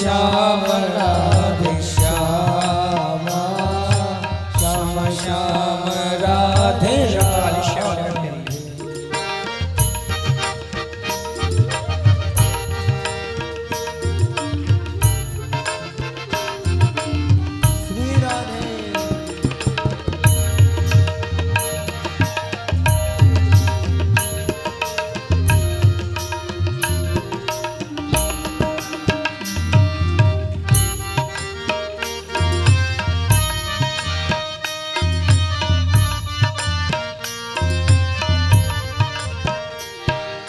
श्याम राधे श्याम, श्याम श्याम राधे राधे।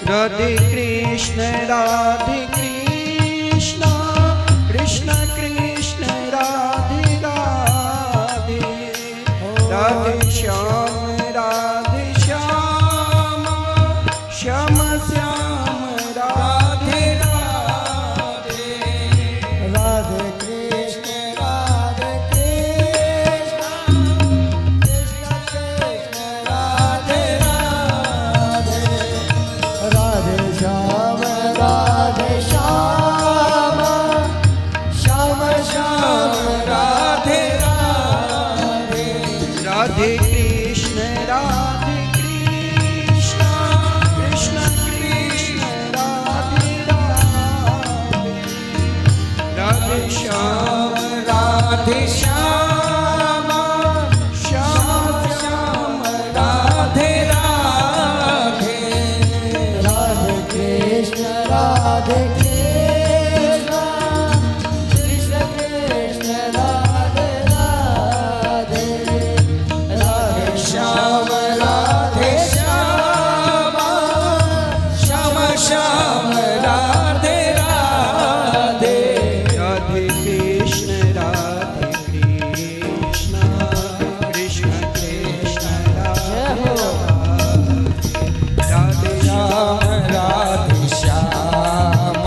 राधे कृष्ण राधे कृष्ण, कृष्ण कृष्ण राधे राधे। राधे श्याम राधे श्याम, श्याम श्याम राधे राधे। राधे कृष्ण राधे कृष्ण, कृष्ण कृष्ण राधे राधे। राधे श्याम राधे श्याम, श्याम श्याम राधे राधे। राधे कृष्ण राधे कृष्ण, कृष्ण कृष्ण राधे राधे। राधे श्याम राधे श्याम, श्याम श्याम राधे राधे। राधे कृष्ण राधे कृष्ण, कृष्ण कृष्ण राधे राधे। राधे श्याम राधे श्याम, श्याम श्याम राधे राधे। राधे कृष्ण राधे कृष्ण, कृष्ण कृष्ण राधे राधे। राधे श्याम राधे श्याम,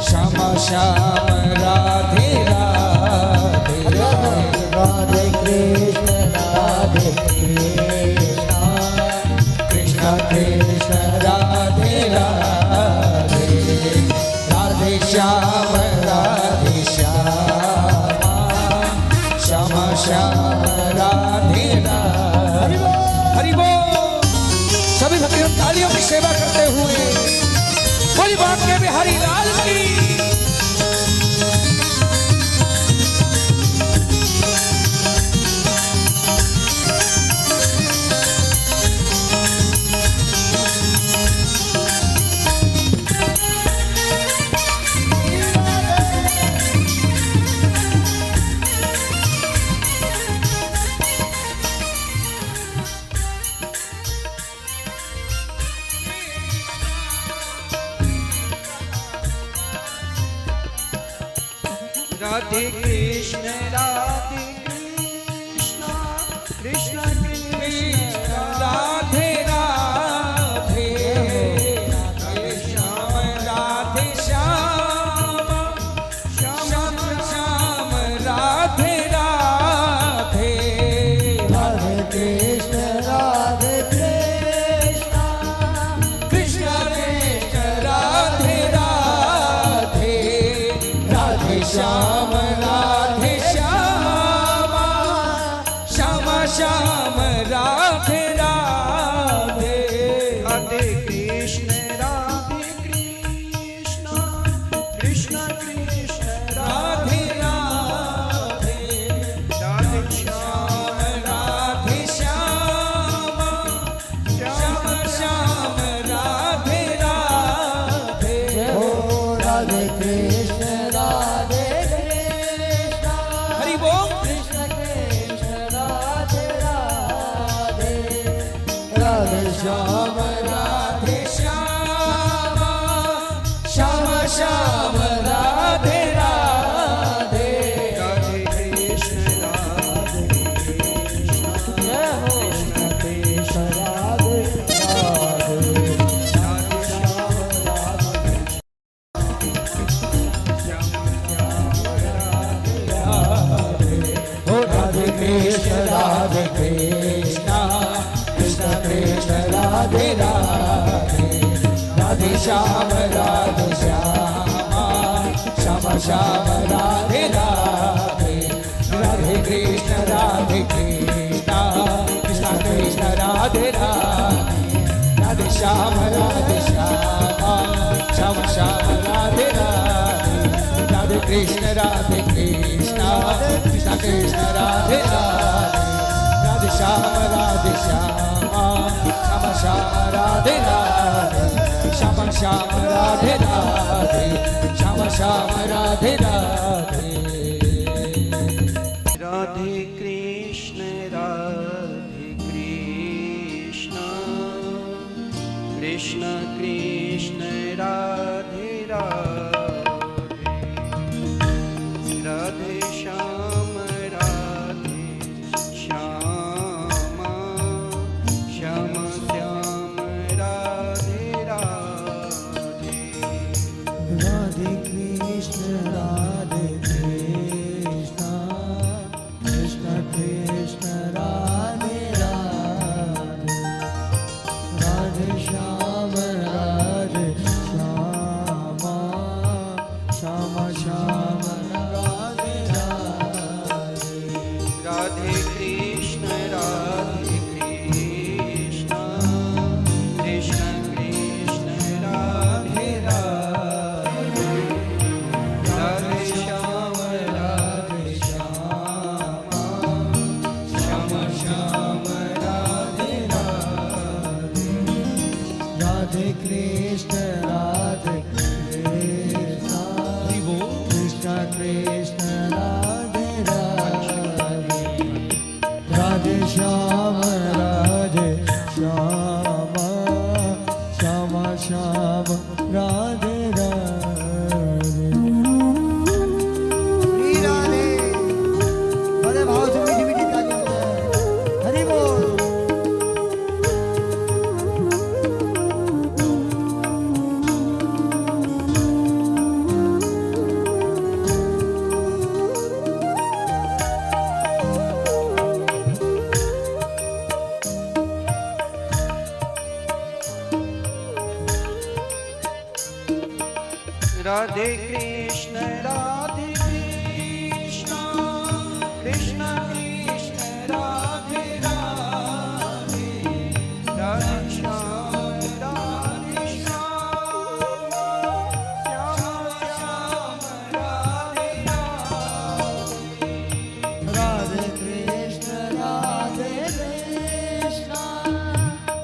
श्याम श्याम राधे राधे। राधे कृष्ण राधे कृष्ण, कृष्ण कृष्ण राधे राधे। राधे श्याम राधे श्याम, श्याम श्याम राधे राधे। हरि बोल। सभी भक्तों तालियों की सेवा करते हुए बोली बांके बिहारी लाल की। राधे कृष्ण राधे कृष्ण, कृष्ण कृष्ण राधे राधे। राधे श्याम राधे श्याम, श्याम श्याम राधे राधे। राधे कृष्ण राधे कृष्ण, कृष्ण कृष्ण राधे राधे। राधे श्याम राधे श्याम, श्याम श्याम राधे राधे। राधे कृष्ण राधे कृष्ण, कृष्ण कृष्ण राधे राधे। राधे श्याम राधे श्याम, श्याम श्याम राधे राधे। ओ राधे कृष्ण राधे कृष्ण, हरि बोल। कृष्ण कृष्ण राधे राधे। राधे श्याम राधे श्याम, श्याम श्याम राधे राधे। राधे कृष्ण राधे कृष्ण, जय हो कृष्ण कृष्ण राधे राधे। राधे श्याम राधे ओ राधे कृष्ण राधे कृष्ण, कृष्ण कृष्ण राधे राधे। राधे श्याम राधे श्याम, श्याम श्याम राधे राधे, राधे कृष्ण कृष्ण कृष्ण राधे राधे, राधे श्याम श्याम श्याम राधे राधे, राधे कृष्ण कृष्ण कृष्ण राधे राधे, राधे श्याम श्याम राधे राधे, श्याम श्याम राधे राधे, श्याम श्याम राधे राधे। राधे कृष्ण कृष्ण कृष्ण राधे राधे, राधे श्याम श्याम श्याम श्याम राधे राधे, राधे कृष्ण कृष्ण कृष्ण राधे राधे, राधे श्याम श्याम श्याम राधे राधे, राधे कृष्ण कृष्ण कृष्ण राधे राधे, राधे श्याम श्याम श्याम राधे राधे, राधे कृष्ण कृष्ण कृष्ण राधे राधे, राधे श्याम श्याम श्याम राधे राधे। राधे बड़े भाव से मीठी मीठी तालियां बजाएं। हरि बोल। राधे कृष्ण कृष्ण कृष्ण राधे राधे, राधे श्याम श्याम श्याम राधे राधे, राधे कृष्ण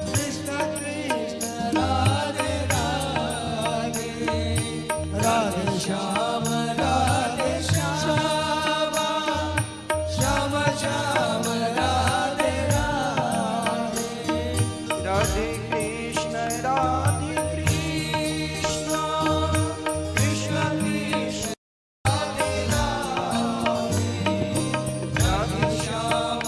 कृष्ण कृष्ण राधे राधे, राधे श्याम श्याम श्याम श्याम राधे राधे, राधे कृष्ण कृष्ण कृष्ण कृष्ण राधे राधे, राधे श्याम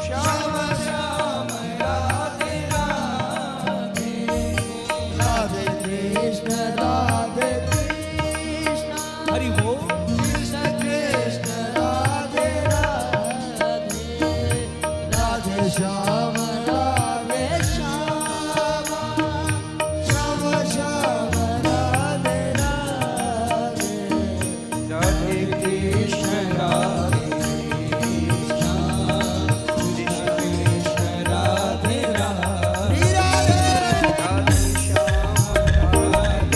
श्याम श्याम राधे राधे, राधे कृष्ण हरि बोल। कृष्ण कृष्ण राधे राधे, राधे श्याम श्याम श्याम राधे राधे, राधे कृष्ण कृष्ण राधे राधे, राधे राधे श्याम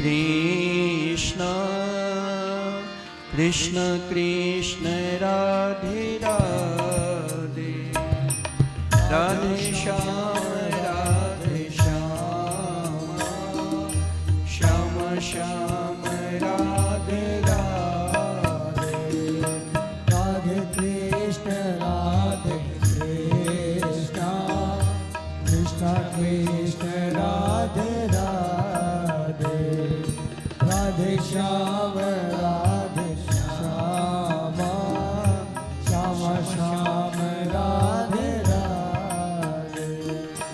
कृष्ण कृष्ण कृष्ण राधे राधे राधे श्याम श्याम श्याम राधे राधे राधे कृष्ण कृष्ण कृष्ण राधे राधे राधे श्याम श्याम श्याम श्याम राधे राधे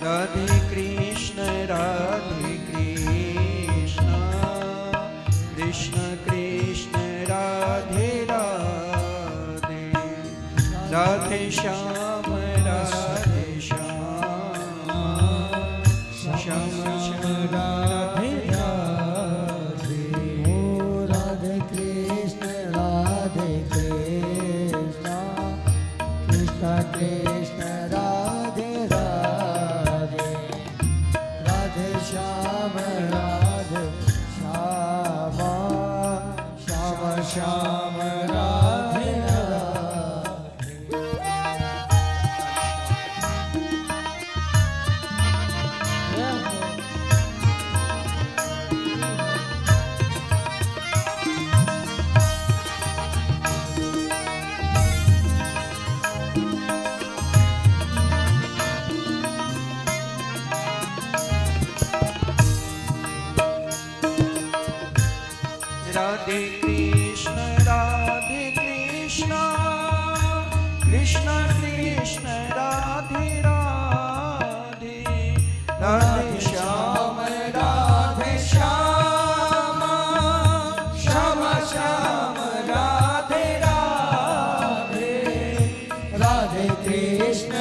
राधे कृष्ण कृष्ण कृष्ण राधे राधे राधे श्याम श्याम श्याम राधे राधे ओ राधे कृष्ण कृष्ण कृष्ण राधे राधे राधे श्याम श्याम श्याम राधे राधे राधे कृष्ण कृष्ण कृष्ण राधे राधे राधे श्याम श्याम श्याम श्याम राधे राधे राधे कृष्ण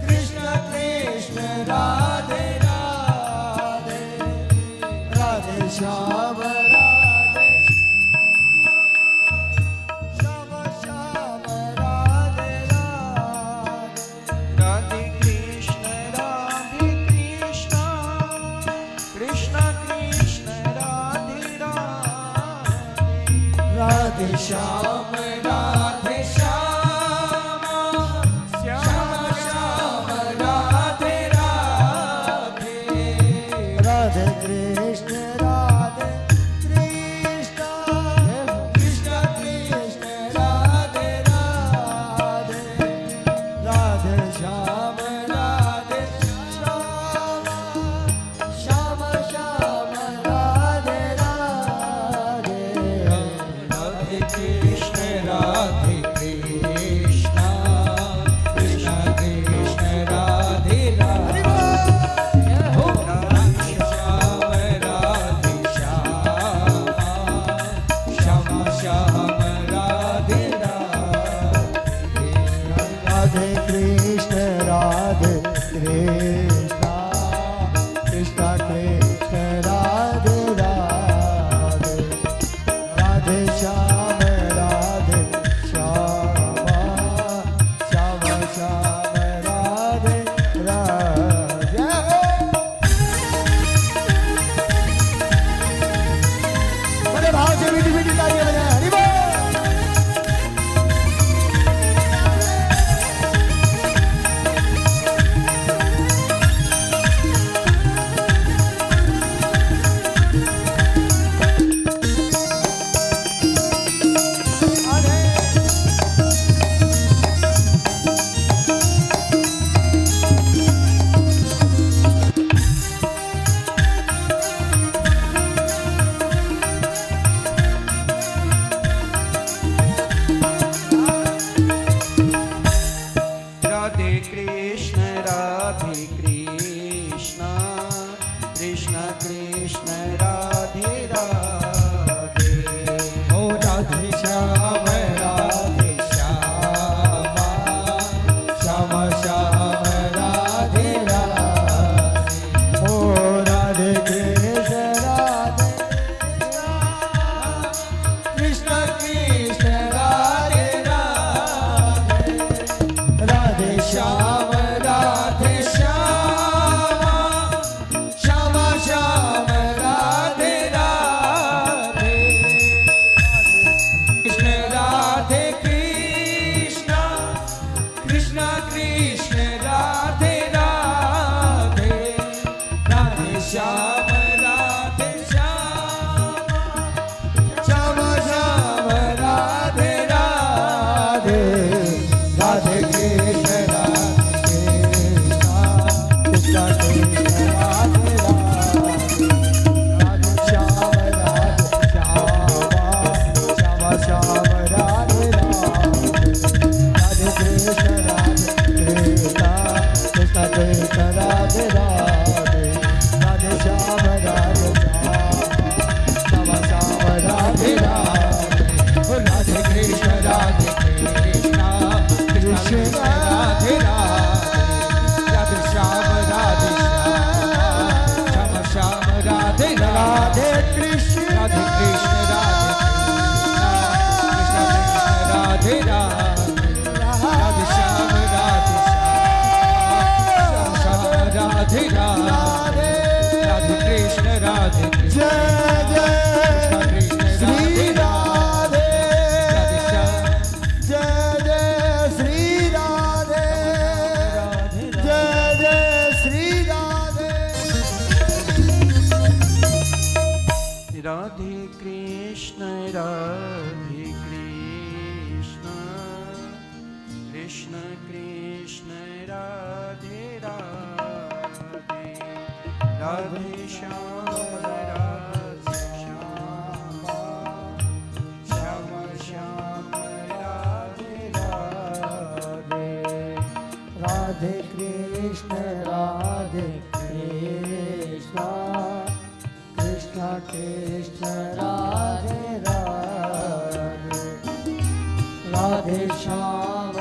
कृष्ण कृष्ण राधे राधे राधे श्याम श्याम श्याम राधे राधे राधे कृष्ण कृष्ण कृष्ण राधे राधे राधे श्याम श्याम श्याम राधे राधे राधे कृष्ण कृष्ण कृष्ण राधे राधे राधे श्याम श्याम श्याम राधे राधे राधे कृष्ण राधे कृष्ण कृष्ण कृष्ण राधे राधे राधे श्याम राधे श्याम श्याम श्याम राधे राधे राधे कृष्ण कृष्ण कृष्ण राधे राधे राधे श्याम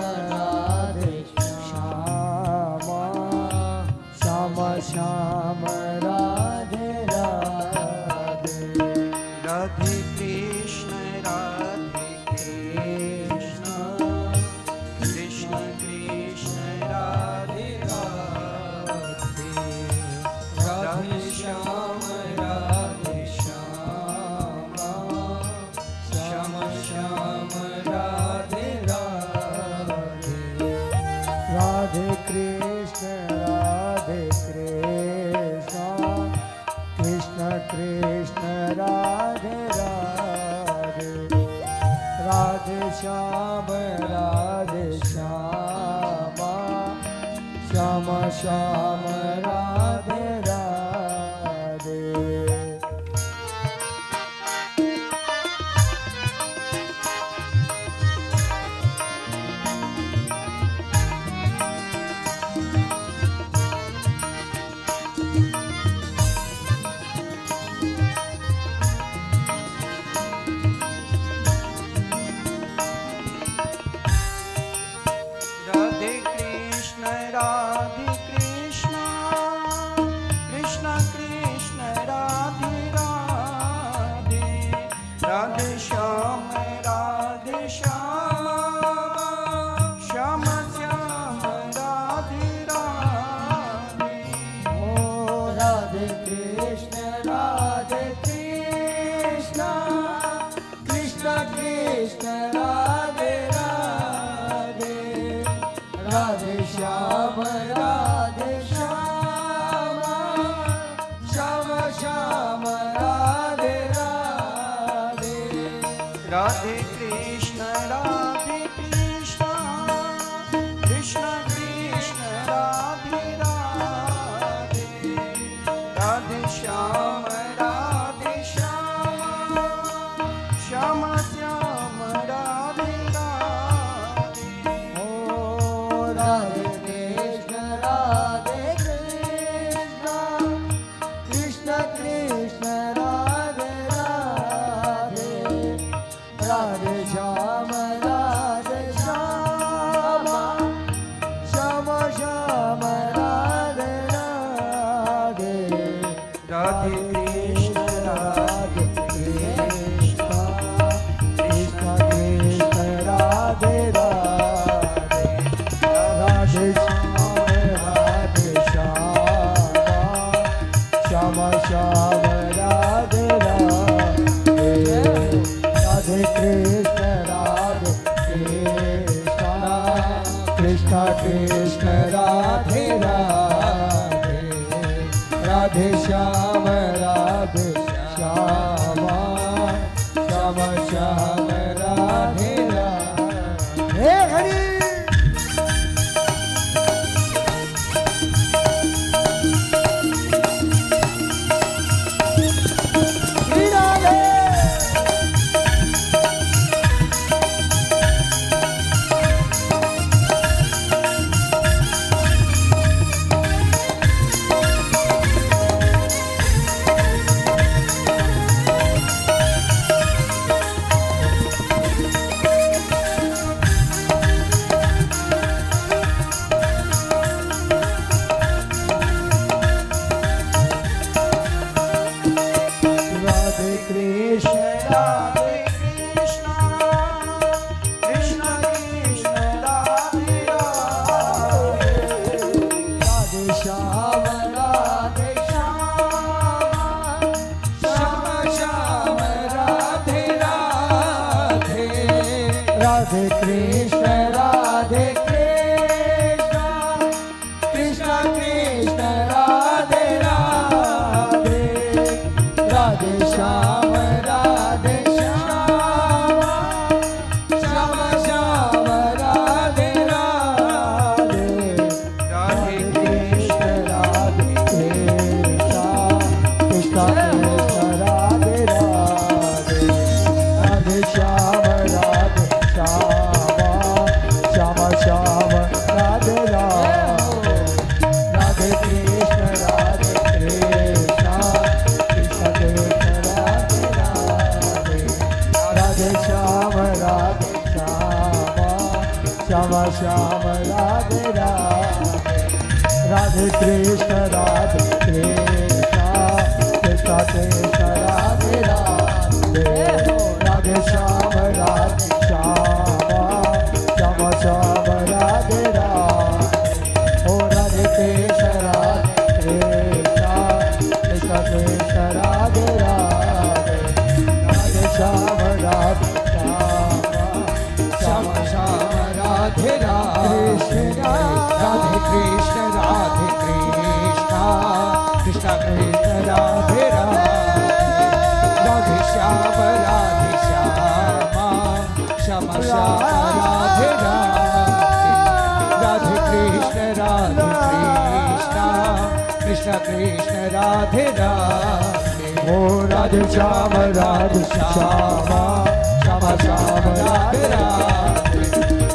श्याम श्याम राधे राधे राधे कृष्ण कृष्ण कृष्ण राधे राधे राधे श्याम श्याम श्याम राधे राधे राधे कृष्ण कृष्ण कृष्ण राधे राधे राधे श्याम श्याम श्याम राधे राधे राधे कृष्ण कृष्ण कृष्ण राधे राधे राधे श्याम श्याम श्याम श्याम राधे राधे ओ राधे कृष्ण कृष्ण कृष्ण राधे राधे राधे श्याम श्याम श्याम राधे राधे राधे कृष्ण कृष्ण कृष्ण राधे राधे राधे श्याम श्याम श्याम राधे राधे ओ राधे कृष्ण कृष्ण कृष्ण राधे राधे राधे श्याम श्याम श्याम राधे राधे राधे कृष्ण कृष्ण कृष्ण राधे राधे राधे श्याम श्याम राधे राधे राधे कृष्ण कृष्ण कृष्ण राधे राधे राधे श्याम श्याम श्याम राधे राधे हे हरि श्री राधे राधे कृष्ण कृष्ण कृष्ण राधे राधे राधे श्याम श्याम श्याम राधे राधे राधे कृष्ण कृष्ण कृष्ण राधे राधे राधे श्याम श्यामा श्याम राधे राधे राधे कृष्ण कृष्ण कृष्ण कृष्ण राधे राधे राधे श्याम श्याम श्याम राधे राधे ओ राधे कृष्ण कृष्ण कृष्ण राधे राधे राधे श्याम श्याम श्याम राधे राधे राधे कृष्ण कृष्ण कृष्ण राधे राधे राधे श्याम श्याम श्याम राधे राधे कृष्ण कृष्ण कृष्ण राधे राधे ओ राधे श्याम श्याम श्याम राधे राधे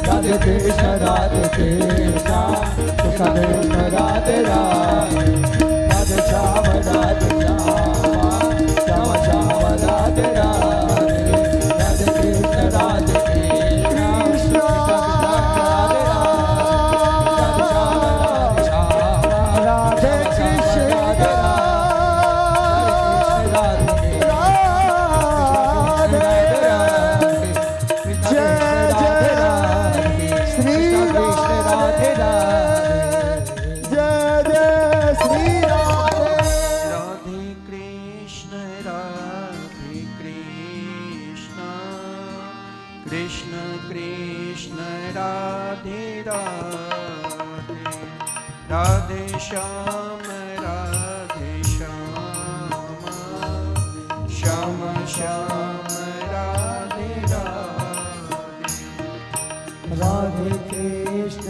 राधे कृष्ण कृष्ण कृष्ण राधे राधे राधे श्याम श्याम श्याम राधे राधे राधे कृष्ण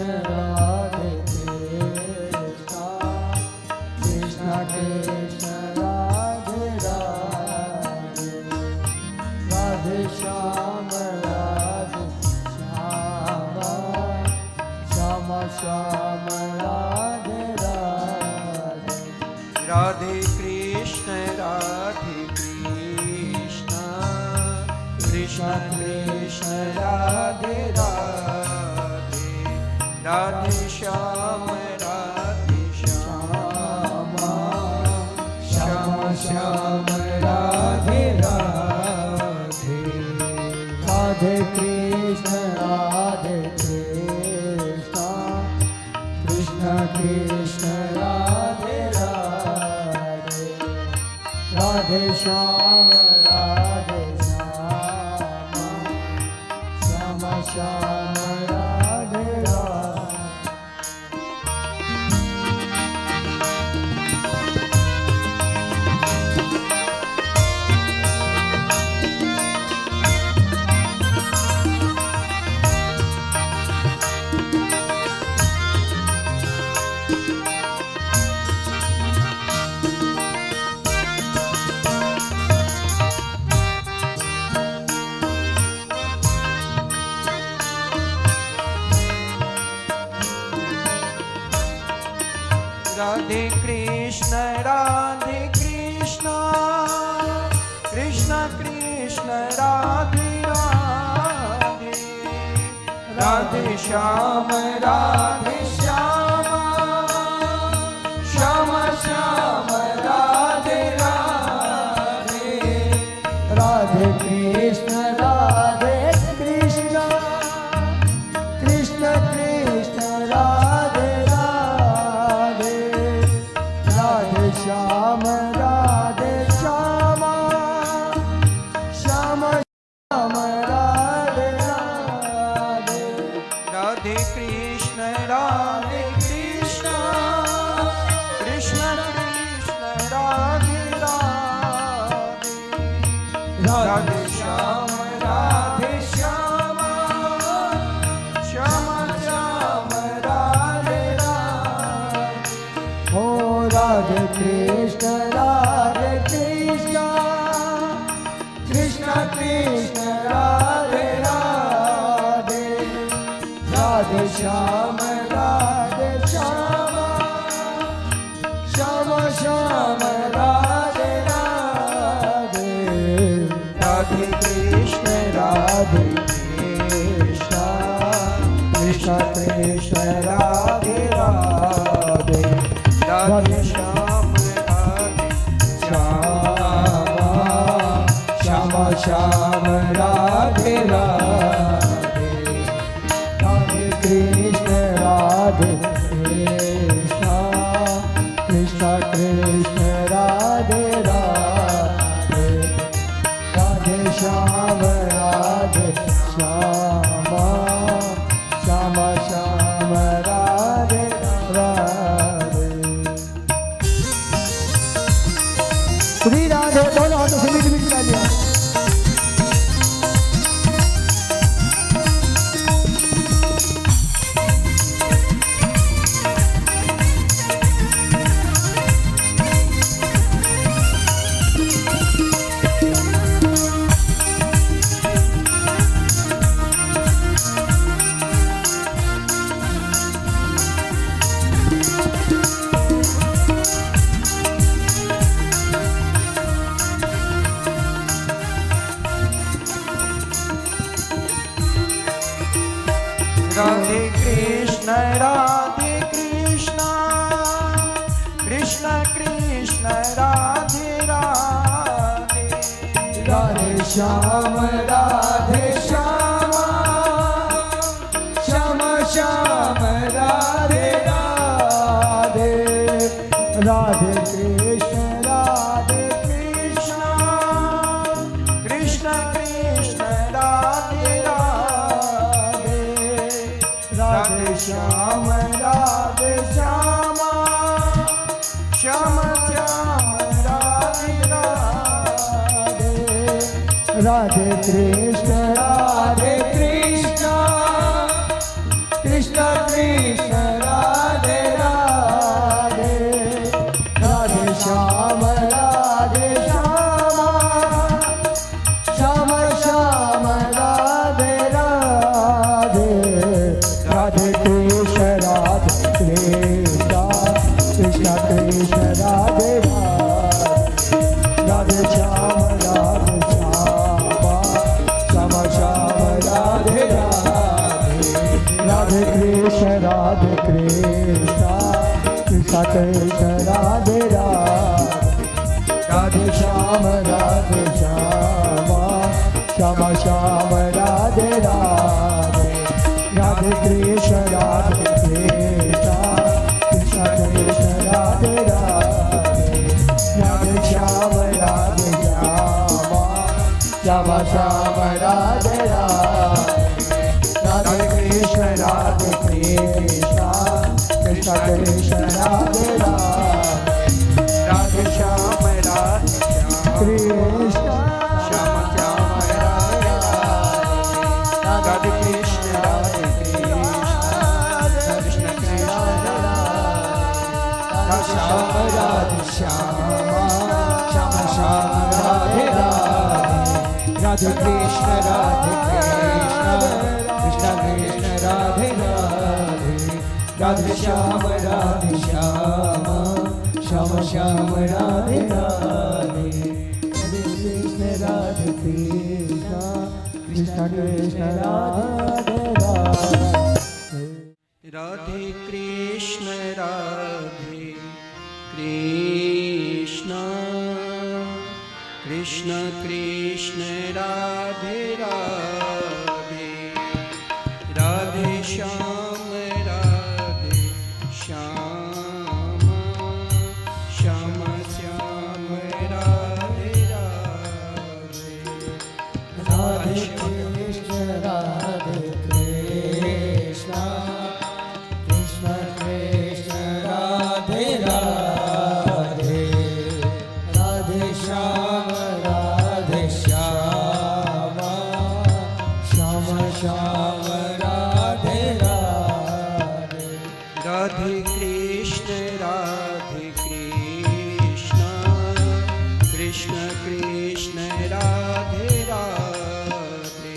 कृष्ण कृष्ण राधे राधे राधे श्याम श्याम श्याम राधे राधे राधे कृष्ण कृष्ण कृष्ण राधे राधे राधे श्याम श्याम श्याम राधे राधे राधे कृष्ण कृष्ण कृष्ण राधे राधे राधे श्याम श्याम श्याम राधे राधे राधे कृष्ण कृष्ण कृष्ण राधे राधे राधे श्याम श्याम श्याम राधे राधे राधे कृष्ण कृष्ण कृष्ण राधे राधे राधे श्याम श्याम श्याम राधे राधे राधे कृष्ण कृष्ण कृष्ण कृष्ण राधे राधे राधे श्याम श्याम श्याम राधे राधे राधे कृष्ण कृष्ण कृष्ण कृष्ण राधे राधे राधे श्याम श्याम श्याम राधे राधे ओ राधे कृष्ण कृष्ण कृष्ण राधे राधे राधे श्याम श्याम श्याम राधे राधे राधे कृष्ण कृष्ण कृष्ण राधे राधे राधे श्याम राधे श्याम श्याम राधे राधे राधे कृष्ण कृष्ण कृष्ण राधे राधे राधे श्याम श्याम श्याम राधे राधे। श्री राधे दोनों हाथों से मीठी मीठी तालियां। राधे कृष्ण कृष्ण कृष्ण राधे राधे राधे श्याम श्याम श्याम राधे राधे राधे कृष्ण कृष्ण कृष्ण राधे राधे राधे श्याम श्याम श्याम श्याम राधे राधे राधे कृष्ण कृष्ण कृष्ण राधे राधे राधे श्याम श्याम श्याम राधे राधे राधे कृष्ण कृष्ण कृष्ण राधे राधे राधे श्याम श्याम श्याम राधे राधे राधे कृष्ण कृष्ण कृष्ण राधे राधे राधे श्याम श्याम श्याम राधे राधे राधे कृष्ण कृष्ण कृष्ण राधे राधे राधे श्याम श्याम श्याम राधे राधे राधे कृष्ण कृष्ण कृष्ण राधे राधे राधे श्याम कृष्ण श्याम श्याम राधे राधे कृष्ण कृष्ण कृष्ण श्याम राधे श्याम श्याम श्याम राधे राधे राधे कृष्ण कृष्ण कृष्ण राधे राधे राधे श्याम श्याम श्याम राधे राधे राधे कृष्ण कृष्ण राधे राधे राधे कृष्ण कृष्ण कृष्ण राधे राधे राधे श्याम श्याम श्याम श्याम राधे राधे राधे कृष्ण कृष्ण कृष्ण राधे राधे राधे श्याम श्याम श्याम राधे राधे राधे कृष्ण कृष्ण कृष्ण राधे राधे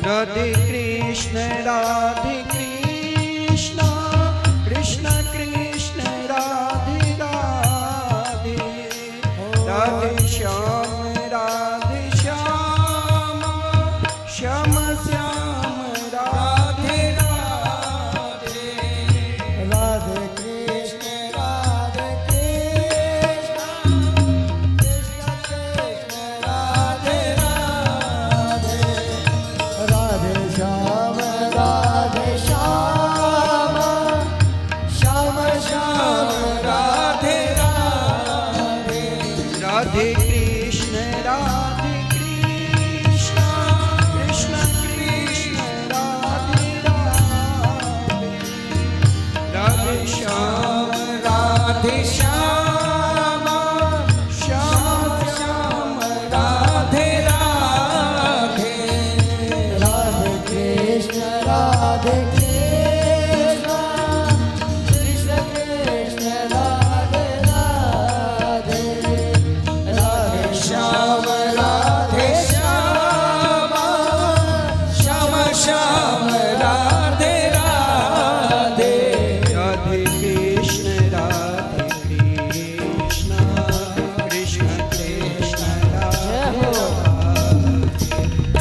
राधे कृष्ण कृष्ण कृष्ण राधे राधे राधे श्याम श्याम श्याम राधे राधे राधे कृष्ण कृष्ण कृष्ण राधे राधे राधे श्याम श्याम श्याम राधे राधे राधे कृष्ण कृष्ण कृष्ण राधे राधे राधे श्याम श्याम श्याम राधे राधे राधे कृष्ण कृष्ण कृष्ण राधे राधे राधे श्याम श्याम श्याम राधे राधे राधे कृष्ण कृष्ण कृष्ण राधे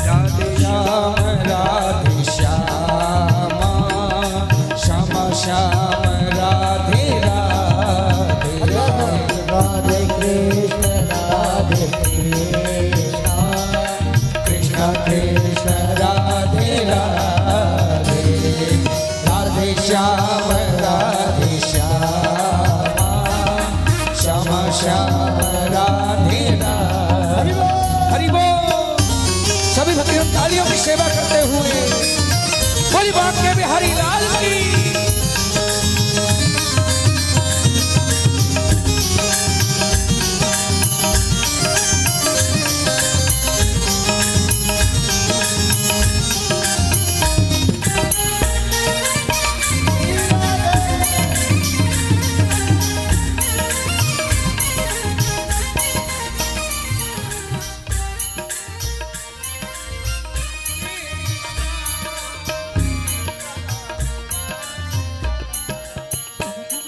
राधे श्याम राधे श्याम श्याम श्याम राधे राधे राधे कृष्ण कृष्ण कृष्ण राधे राधे राधे श्याम श्याम श्याम राधे राधे हरि बोल। सभी भक्तों तालियों की सेवा करते हुए बोली बात के बिहारी लाल की।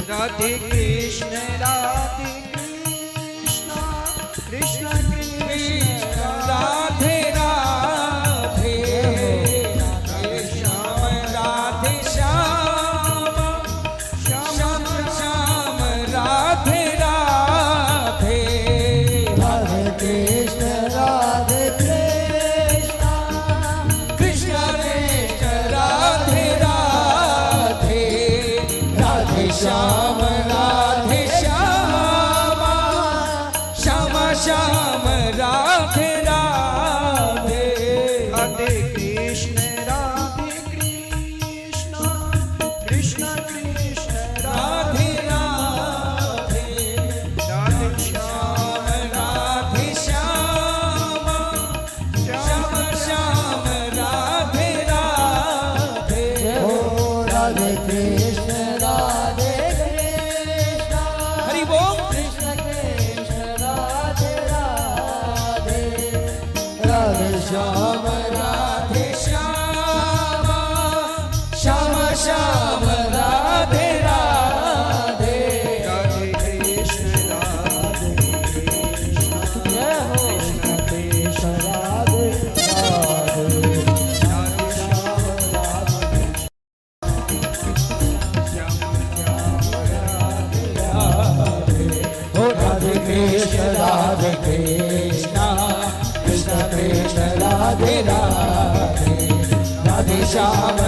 राधे कृष्ण कृष्ण कृष्ण राधे राधे राधे श्याम श्याम श्याम राधे राधे राधे कृष्ण कृष्ण कृष्ण राधे राधे राधे श्याम श्याम राधे राधे राधे कृष्ण कृष्ण कृष्ण राधे राधे राधे श्याम श्याम श्याम राधे राधे ओ राधे कृष्ण हरि बोल। कृष्ण कृष्ण राधे राधे राधे श्याम श्याम श्याम राधे राधे राधे कृष्ण जय हो कृष्ण राधे राधे राधे श्याम हो राधे कृष्ण कृष्ण कृष्ण राधे राधे राधे श्याम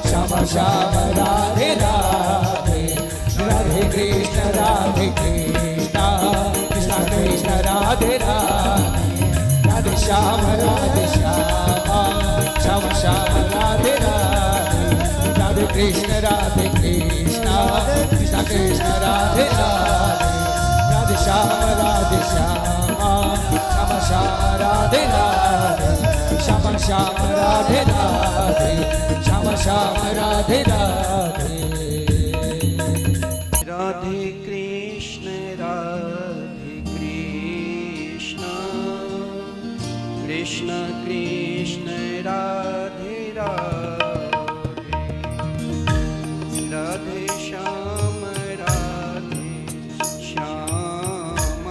श्याम श्याम राधे राधे राधे कृष्ण कृष्ण कृष्ण राधे राधे राधे श्याम श्याम श्याम राधे राधे राधे कृष्ण कृष्ण कृष्ण राधे राधे राधे श्याम श्याम राधे राधे श्याम श्याम राधे राधे श्याम श्याम राधे राधे राधे कृष्ण कृष्ण कृष्ण राधे राधे राधे श्याम श्याम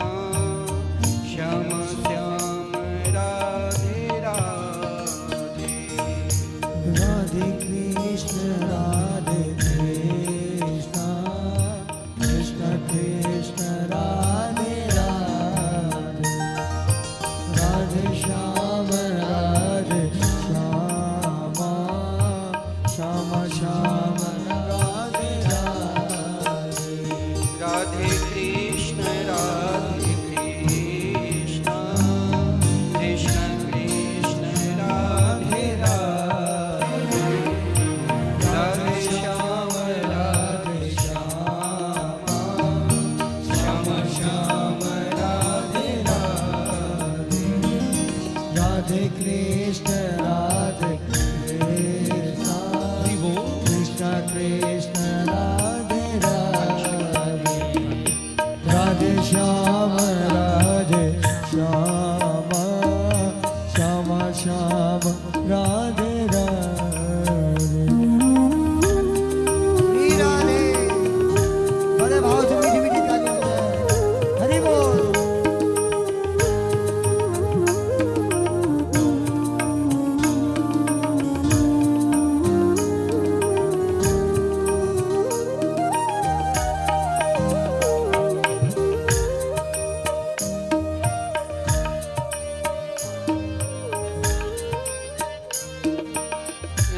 श्याम श्याम राधे राधे राधे कृष्ण कृष्ण कृष्ण राधे राधे राधे श्याम श्याम श्याम राधे राधे राधे कृष्ण कृष्ण कृष्ण राधे राधे राधे श्याम श्याम श्याम राधे राधे राधे कृष्ण कृष्ण कृष्ण राधे राधे राधे श्याम श्याम श्याम श्याम राधे राधे राधे बड़े भाव से मीठी मीठी तालियां बजाएं। हरि बोल।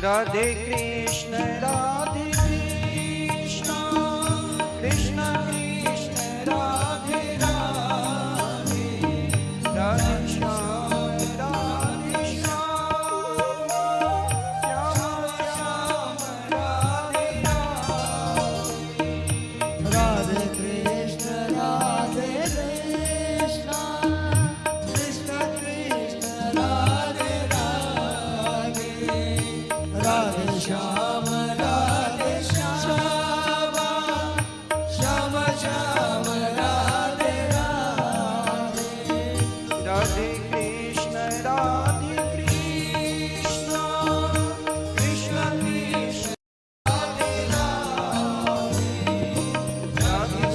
राधे कृष्ण कृष्ण कृष्ण राधे राधे राधे श्याम श्याम श्याम राधे राधे राधे कृष्ण कृष्ण कृष्ण राधे राधे राधे श्याम श्याम श्याम श्याम राधे राधे राधे कृष्ण कृष्ण कृष्ण राधे राधे राधे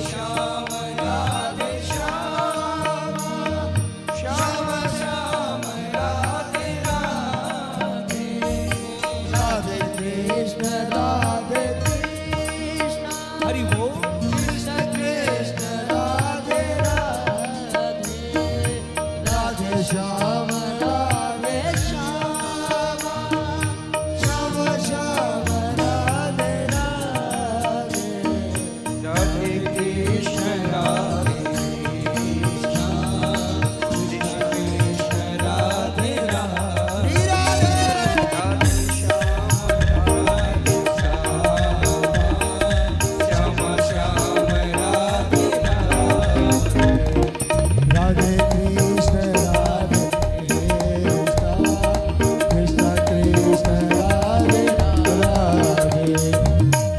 श्याम श्याम श्याम राधे राधे राधे कृष्ण हरि बोल। कृष्ण कृष्ण राधे राधे राधे श्याम श्याम श्याम राधे राधे राधे कृष्ण राधे राधे राधे श्याम श्याम राधे राधे कृष्ण कृष्ण कृष्ण राधे राधे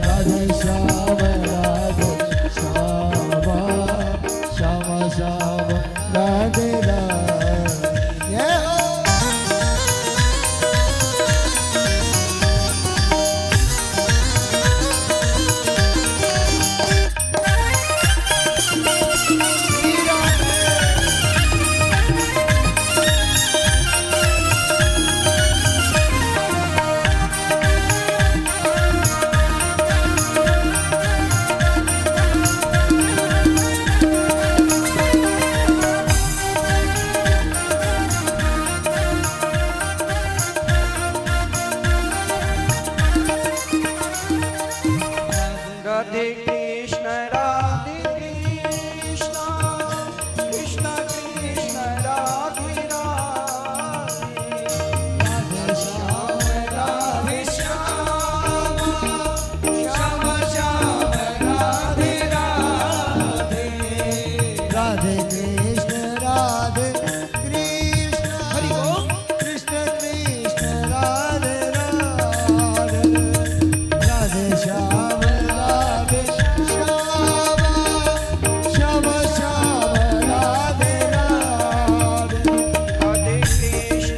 राधे श्याम श्याम श्याम राधे राधे राधे कृष्ण कृष्ण कृष्ण राधे राधे श्याम श्याम श्याम राधे राधे राधे कृष्ण हरि बोल। कृष्ण कृष्ण राधे राधे राधे श्याम श्याम श्याम राधे राधे राधे कृष्ण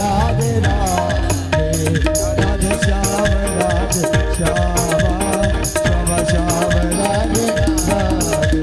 राधे राधे राधे श्याम श्याम श्याम राधे राधे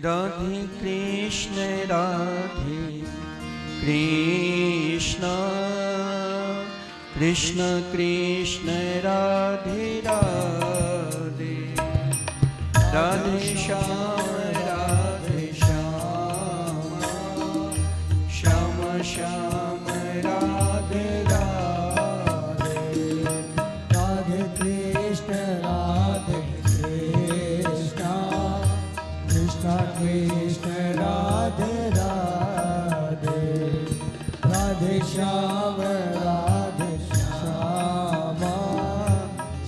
राधे कृष्ण राधे कृष्ण कृष्ण कृष्ण राधे राधे राधे श्याम राधे श्याम श्याम श्याम राधे राधे कृष्ण राधे कृष्ण कृष्ण कृष्ण राधे राधे राधे श्याम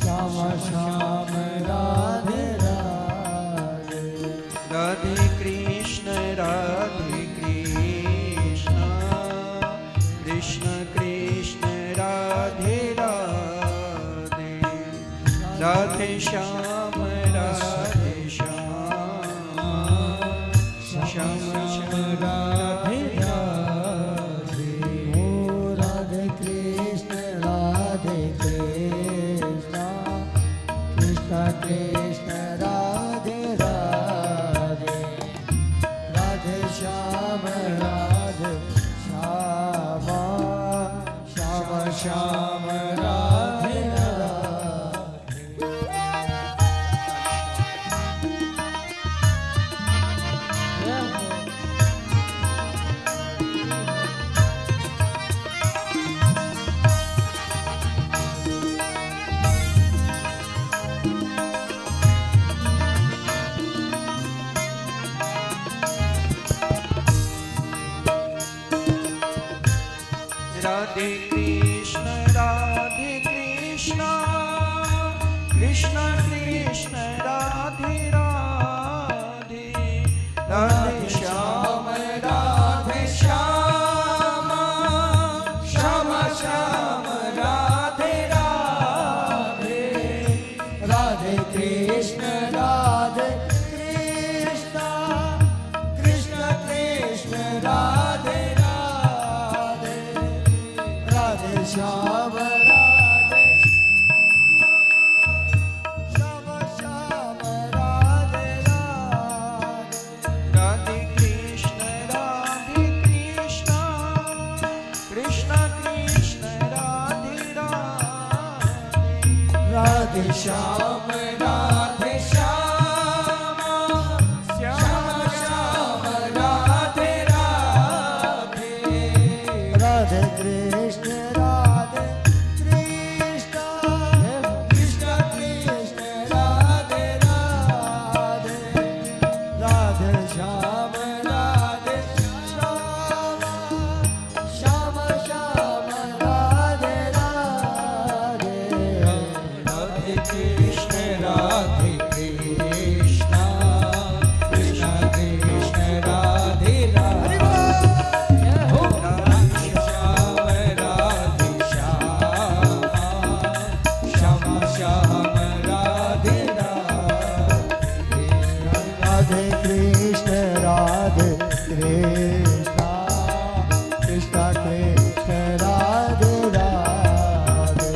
श्याम श्याम राधे राधे राधे कृष्ण राधे कृष्ण कृष्ण कृष्ण राधे राधे राधे श्याम श्याम श्याम श्याम राधे राधे राधे कृष्ण कृष्ण कृष्ण राधे राधे राधे श्याम श्याम राधे राधे ओ राधे कृष्ण कृष्ण कृष्ण कृष्ण राधे राधे राधे श्याम श्याम श्याम राधे राधे कृष्ण कृष्ण कृष्ण राधे राधे राधे श्याम श्याम श्याम राधे राधे राधे कृष्ण कृष्ण कृष्ण कृष्ण राधे राधे राधे श्याम श्याम श्याम राधे राधे राधे कृष्ण कृष्ण कृष्ण राधे राधे राधे श्याम श्याम श्याम राधे राधे राधे कृष्ण कृष्ण कृष्ण कृष्ण राधे राधे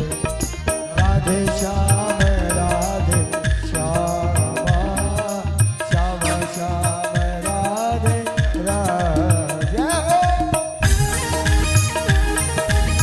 राधे श्याम श्याम श्याम राधे राधे राधे कृष्ण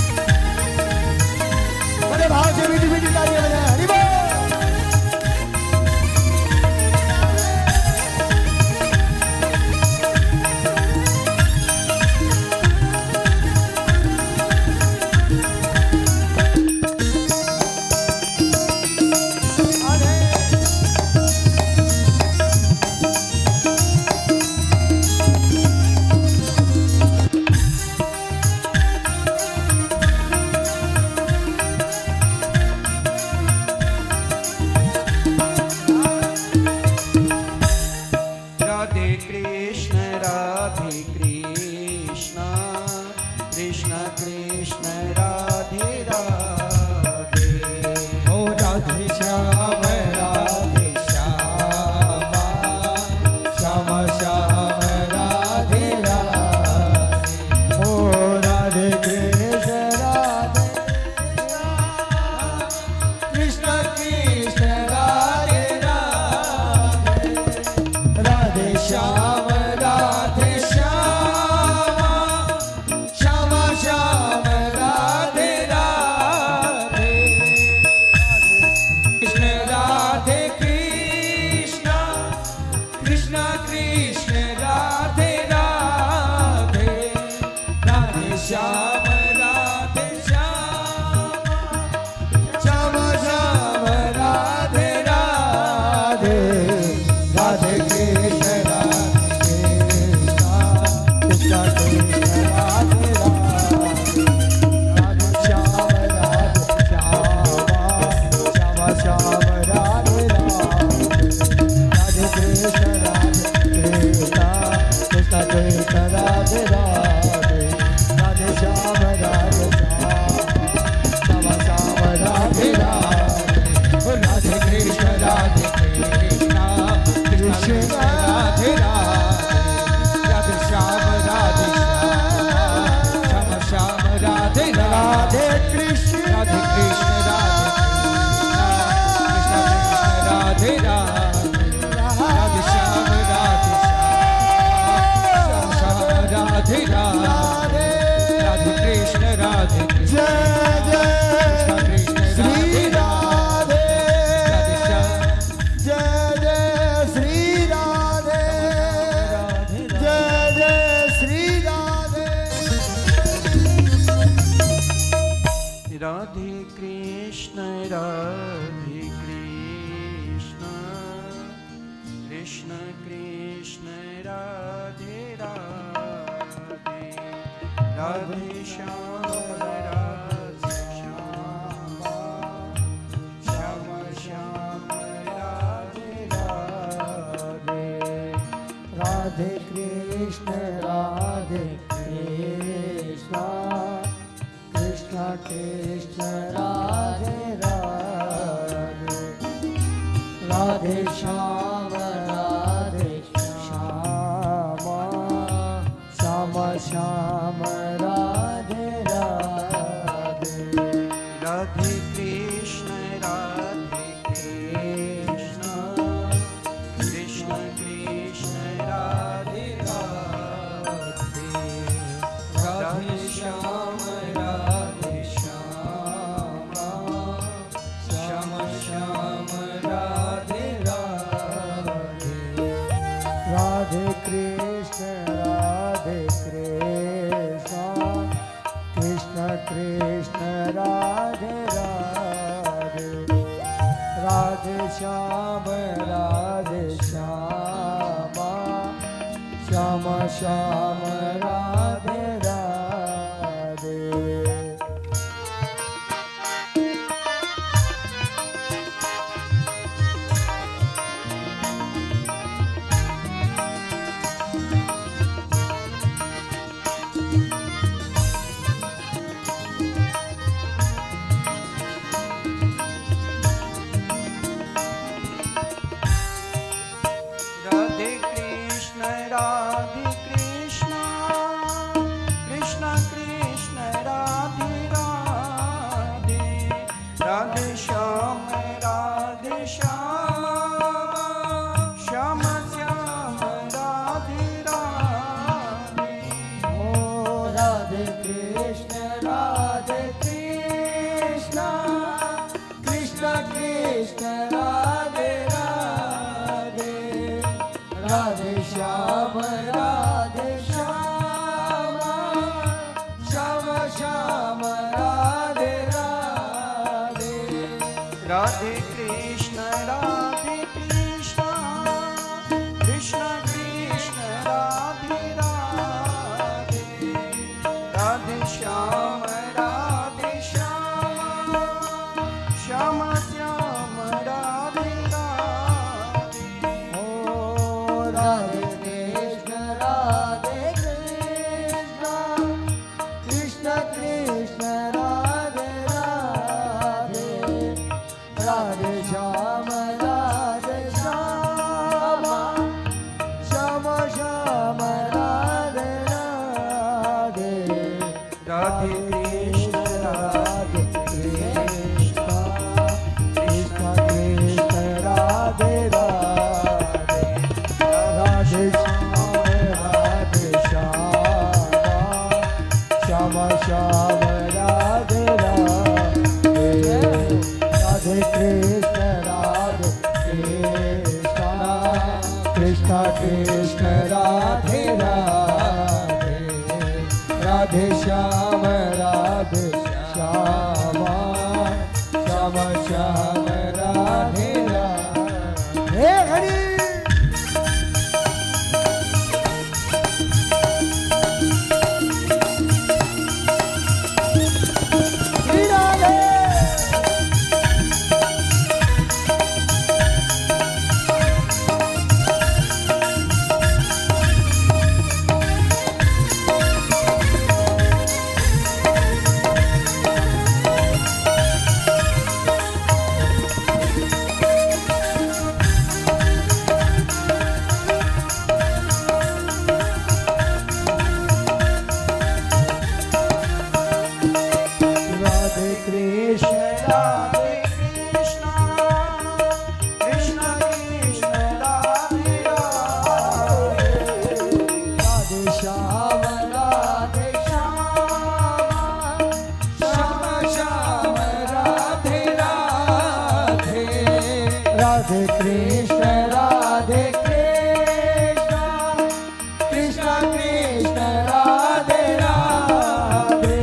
कृष्ण राधे राधे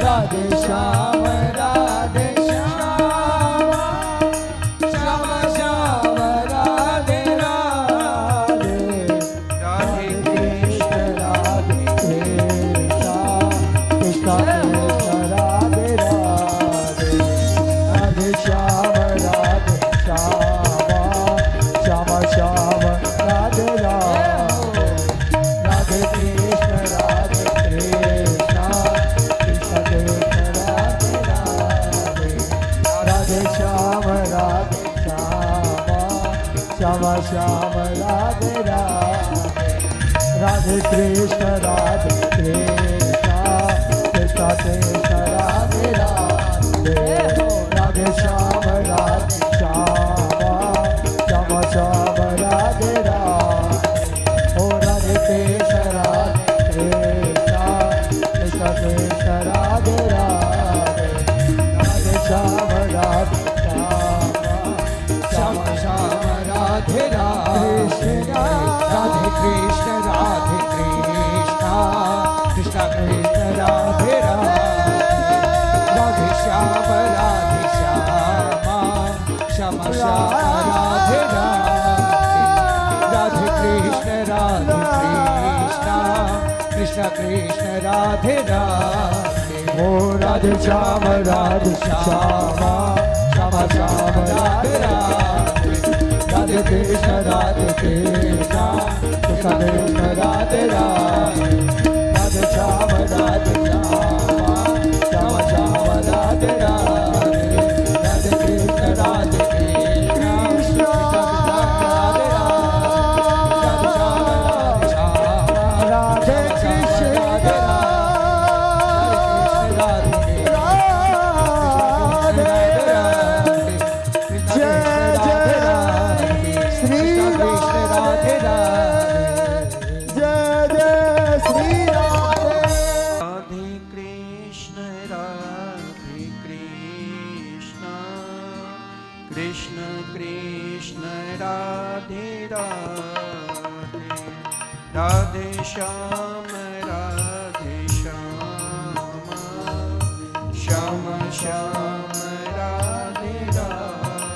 राधे श्याम राधे श्याम श्याम श्याम राधे राधे राधे कृष्ण राधे कृष्ण कृष्ण कृष्ण राधे राधे राधे श्याम राधे श्याम श्याम श्याम राधे राधे राधे कृष्ण राधे कृष्ण कृष्ण कृष्ण राधे राधे राधे श्याम राधे श्याम श्याम राधे राधे राधे कृष्ण राधे कृष्ण कृष्ण कृष्ण राधे राधे राधे श्याम राधे श्याम श्याम राधे राधे ओ राधे कृष्ण राधे कृष्ण कृष्ण कृष्ण राधे राधे राधे श्याम राधे श्याम श्याम राधे राधे राधे कृष्ण राधे कृष्ण कृष्ण कृष्ण राधे राधे राधे श्याम राधे श्याम श्याम राधे राधे राधे कृष्ण कृष्ण कृष्ण राधे राधे ओ राधे श्याम राधे श्याम श्याम श्याम राधे राधे राधे कृष्ण कृष्ण कृष्ण राधे राधे राधे श्याम राधे श्याम श्याम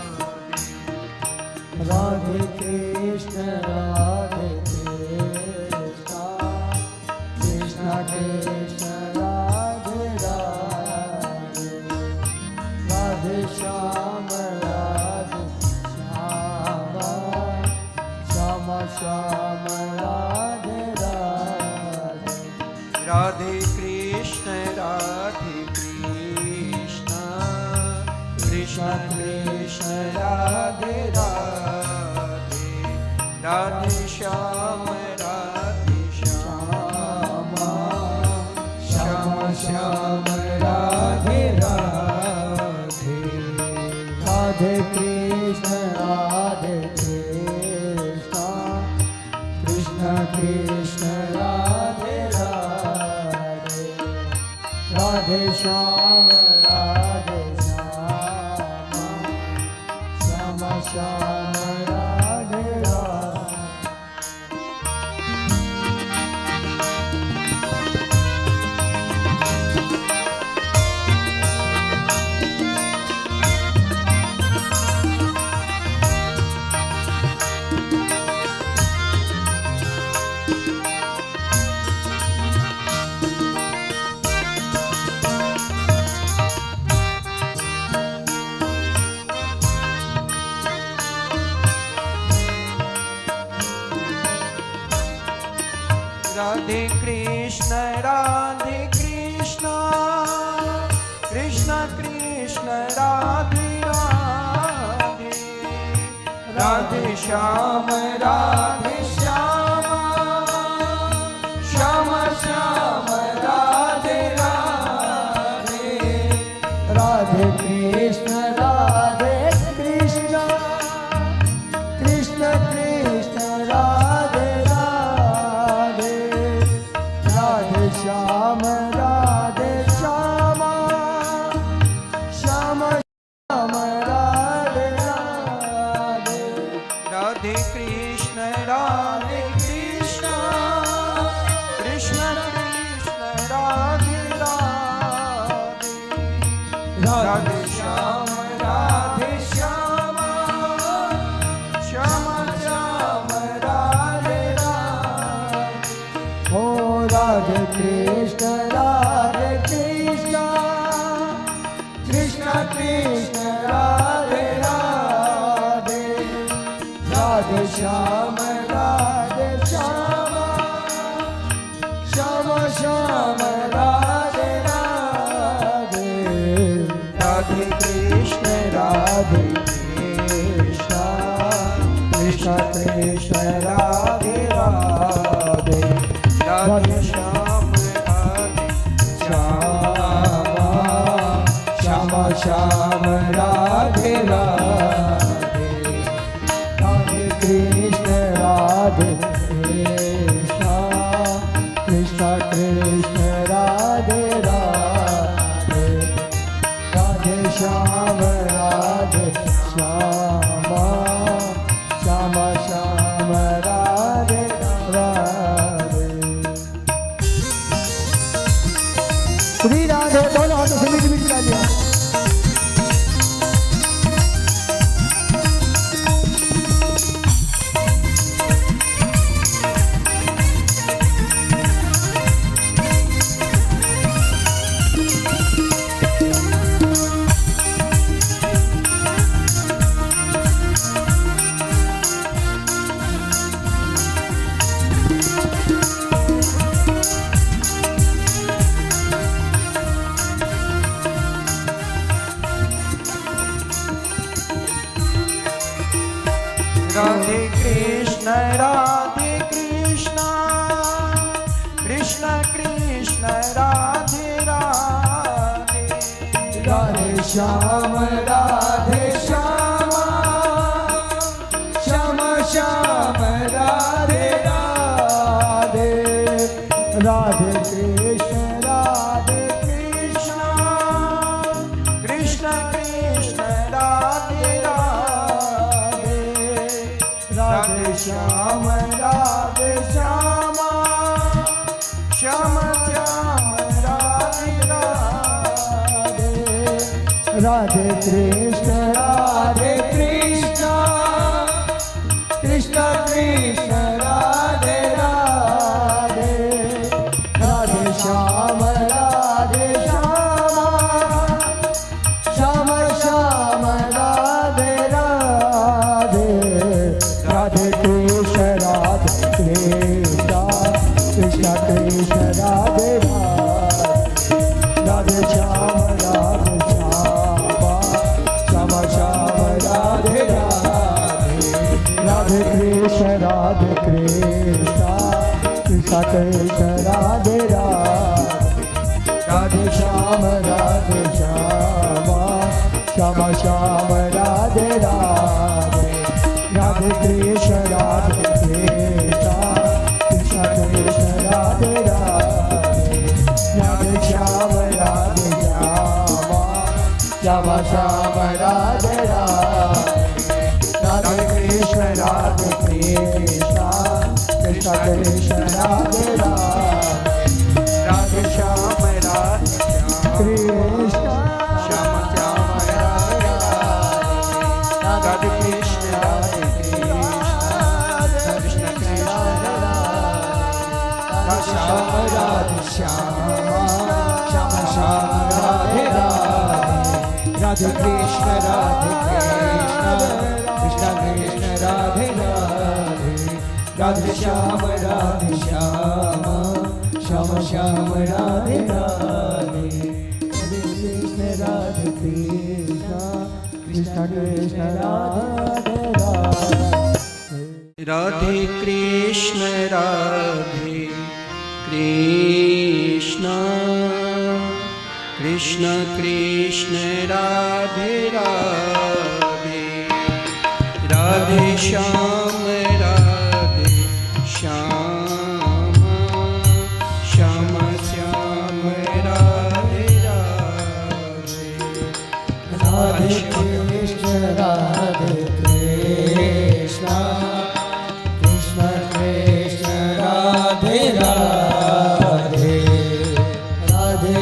राधे राधे राधे कृष्ण राधे कृष्ण राधे कृष्ण कृष्ण कृष्ण राधे राधे राधे श्याम श्याम श्याम राधे राधे राधे कृष्ण राधे कृष्ण कृष्ण कृष्ण राधे राधे राधे श्याम राधे श्याम श्याम श्याम राधे राधे राधे कृष्ण राधे कृष्ण कृष्ण कृष्ण राधे राधे राधे श्याम श्याम श्याम राधे राधे राधे कृष्ण राधे कृष्ण कृष्ण कृष्ण राधे राधे राधे श्याम राधे श्याम श्याम राधे राधे राधे कृष्ण कृष्ण कृष्ण राधे राधे राधे श्याम श्याम श्याम राधे राधे राधे कृष्ण कृष्ण कृष्ण कृष्ण राधे राधे राधे श्याम श्याम श्याम राधे राधे राधे कृष्ण राधे राधे श्याम राधे श्याम श्याम श्याम राधे राधे। ओ राधे कृष्ण कृष्ण कृष्ण राधे राधे, राधे श्याम श्याम श्याम राधे राधे, राधे कृष्ण कृष्ण कृष्ण राधे राधे, राधे श्याम राधे श्याम श्याम राधे राधे, राधे कृष्ण कृष्ण कृष्ण राधे राधे, राधे श्याम श्याम श्याम राधे राधे। श्री राधे दोनों हाथों से मीठी मीठी तालियां। राधे कृष्ण कृष्ण कृष्ण राधे राधे, राधे श्याम श्याम श्याम राधे राधे, राधे कृष्ण कृष्ण कृष्ण राधे राधे, राधे श्याम श्याम श्याम श्याम राधे राधे, राधे कृष्ण कृष्ण कृष्ण राधे राधे, राधे श्याम श्याम श्याम राधे राधे, राधे कृष्ण कृष्ण कृष्ण राधे राधे, राधे श्याम श्याम श्याम राधे राधे, राधे कृष्ण कृष्ण कृष्ण राधे राधे, राधे श्याम श्याम श्याम राधे राधे, राधे कृष्ण कृष्ण कृष्ण राधे राधे, राधे श्याम श्याम श्याम राधे राधे, राधे कृष्ण कृष्ण कृष्ण राधे राधे, राधे श्याम कृष्ण श्याम श्याम राधे राधे, कृष्ण कृष्ण कृष्ण राधे श्याम श्याम राधे राधे, राधे कृष्ण कृष्ण कृष्ण राधे राधे, राधे श्याम श्याम श्याम राधे राधे, राधे कृष्ण कृष्ण कृष्ण राधे राधे, राधे कृष्ण कृष्ण कृष्ण कृष्ण राधे राधे, राधे श्याम श्याम श्याम श्याम राधे राधे, राधे कृष्ण कृष्ण कृष्ण राधे राधे, राधे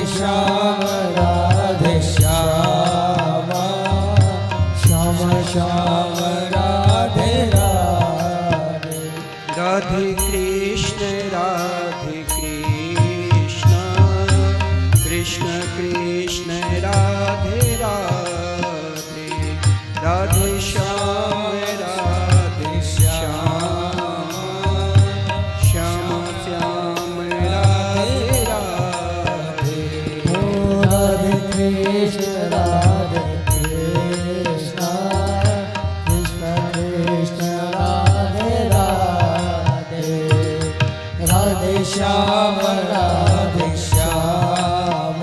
श्याम कृष्ण कृष्ण राधे राधे, राधे श्याम राधे श्याम, श्याम श्याम राधे राधे। ओ राधे कृष्ण राधे कृष्ण, कृष्ण कृष्ण राधे राधे, राधे श्याम राधे श्याम,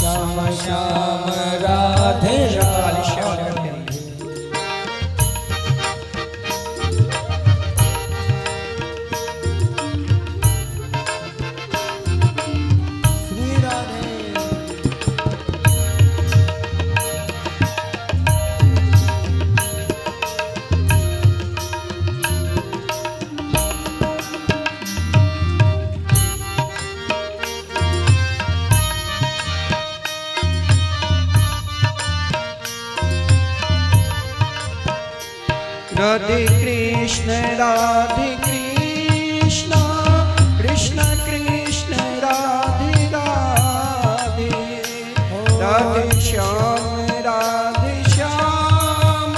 श्याम श्याम राधे राधे। श्री राधे राधे कृष्ण राधे कृष्ण, कृष्ण कृष्ण राधे राधे, राधे श्याम राधे श्याम,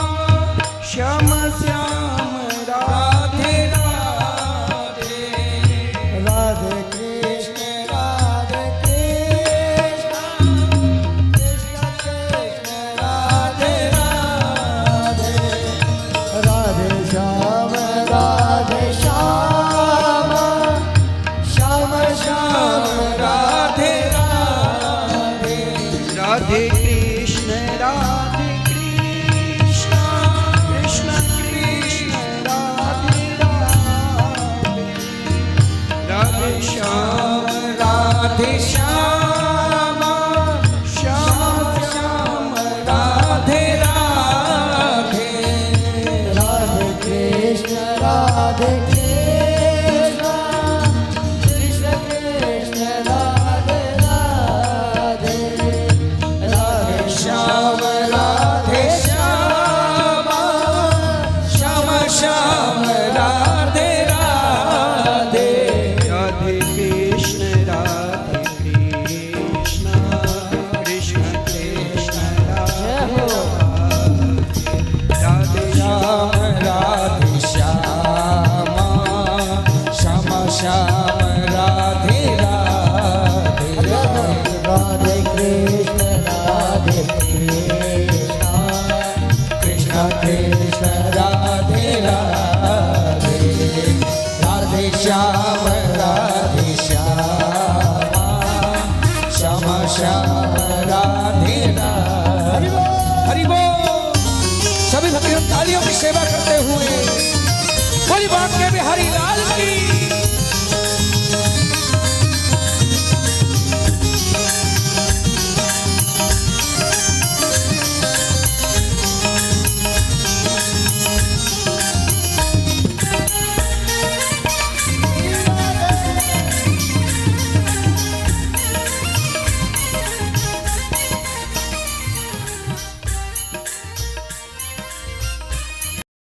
श्याम श्याम राधे राधे। राधे कृष्ण राधे कृष्ण, कृष्ण कृष्ण राधे राधे, राधे श्याम राधे श्याम, श्याम श्याम राधे राधे। राधे कृष्ण राधे कृष्ण, कृष्ण कृष्ण राधे राधे, राधे श्याम राधे श्याम, श्याम श्याम राधे राधे, राधे कृष्ण राधे कृष्ण, कृष्ण कृष्ण राधे राधे, राधे श्याम राधे श्याम, श्याम श्याम राधे राधे। राधे कृष्ण राधे कृष्ण, कृष्ण कृष्ण राधे राधे, राधे श्याम राधे श्याम, श्याम श्याम राधे राधे। राधे कृष्ण राधे कृष्ण, कृष्ण कृष्ण राधे राधे, राधे श्याम राधे श्याम, श्याम श्याम राधे राधे। हरि बोल। सभी भक्तों तालियों की सेवा करते हुए बोली बांके बिहारी लाल की